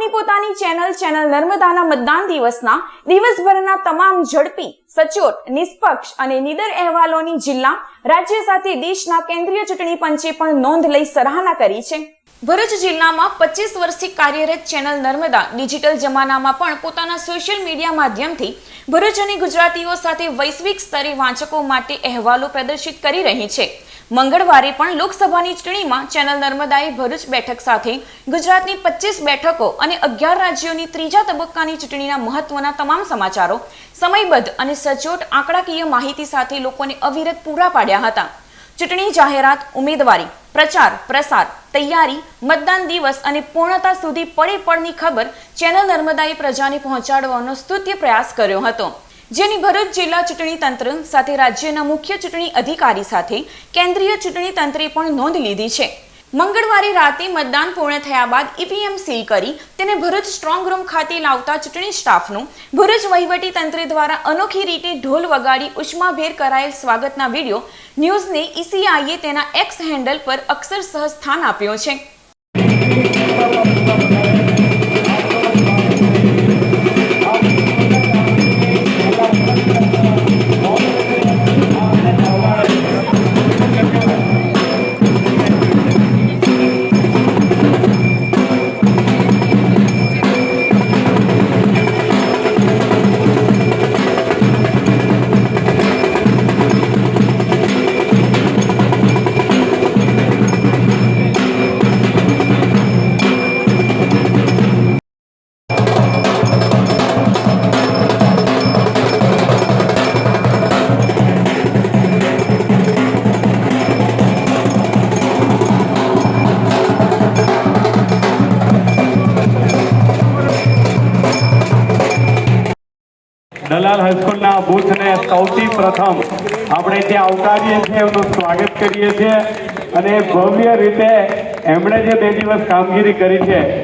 આપની પોતાની ચેનલ નર્મદાના મતદાન દિવસભરના તમામ ઝડપી, સચોટ, નિષ્પક્ષ અને નિડર અહેવાલોની જિલ્લા, રાજ્ય સાથે દેશના કેન્દ્રીય ચૂંટણી પંચે પણ નોંધ લઈ સરાહના કરી છે। ભરૂચ જિલ્લામાં 25 વર્ષથી કાર્યરત ચેનલ નર્મદા ડિજિટલ જમાનામાં પણ પોતાના સોશિયલ મીડિયા માધ્યમથી ભરૂચ અને ગુજરાતીઓ સાથે વૈશ્વિક સ્તરે વાંચકો માટે અહેવાલો પ્રદર્શિત કરી રહી છે। મંગળવારે પણ લોકસભાની ચૂંટણીમાં ચેનલ નર્મદાએ ભરૂચ બેઠક સાથે ગુજરાતની 25 બેઠકો અને 11 રાજ્યોની ત્રીજા તબક્કાની ચૂંટણીના મહત્વના તમામ સમાચારો સમયબદ્ધ અને સચોટ આંકડાકીય માહિતી સાથે લોકોને અવિરત પૂરા પાડ્યા હતા। ચૂંટણી જાહેરાત, ઉમેદવારી, પ્રચાર, પ્રસાર, તૈયારી, મતદાન દિવસ અને પૂર્ણતા સુધી પળે પળની ખબર ચેનલ નર્મદાએ પ્રજાને પહોંચાડવાનો સ્તુત્ય પ્રયાસ કર્યો હતો, જેની ભરૂચ જિલ્લા ચૂંટણી તંત્ર સાથે રાજ્યના મુખ્ય ચૂંટણી અધિકારી સાથે કેન્દ્રીય ચૂંટણી તંત્રે પણ નોંધ લીધી છે। મંગળવારે રાતે મતદાન પૂર્ણ થયા બાદ ઈવીએમ સીલ કરી તેને ભરૂચ સ્ટ્રોંગ રૂમ ખાતે લાવતા ચૂંટણી સ્ટાફનું ભરૂચ વહીવટી તંત્ર દ્વારા અનોખી રીતે ઢોલ વગાડી ઉષ્માભેર કરાયેલ સ્વાગતના વિડીયો ન્યૂઝને ઈસીઆઈએ તેના એક્સ હેન્ડલ પર અક્ષરશઃ સ્થાન આપ્યો છે। દલાલ હાઈસ્કૂલના બૂથને સૌથી પ્રથમ આપણે ત્યાં આવકારીએ છીએ, એમનું સ્વાગત કરીએ છીએ અને ભવ્ય રીતે એમણે જે 2 દિવસ કામગીરી કરી છે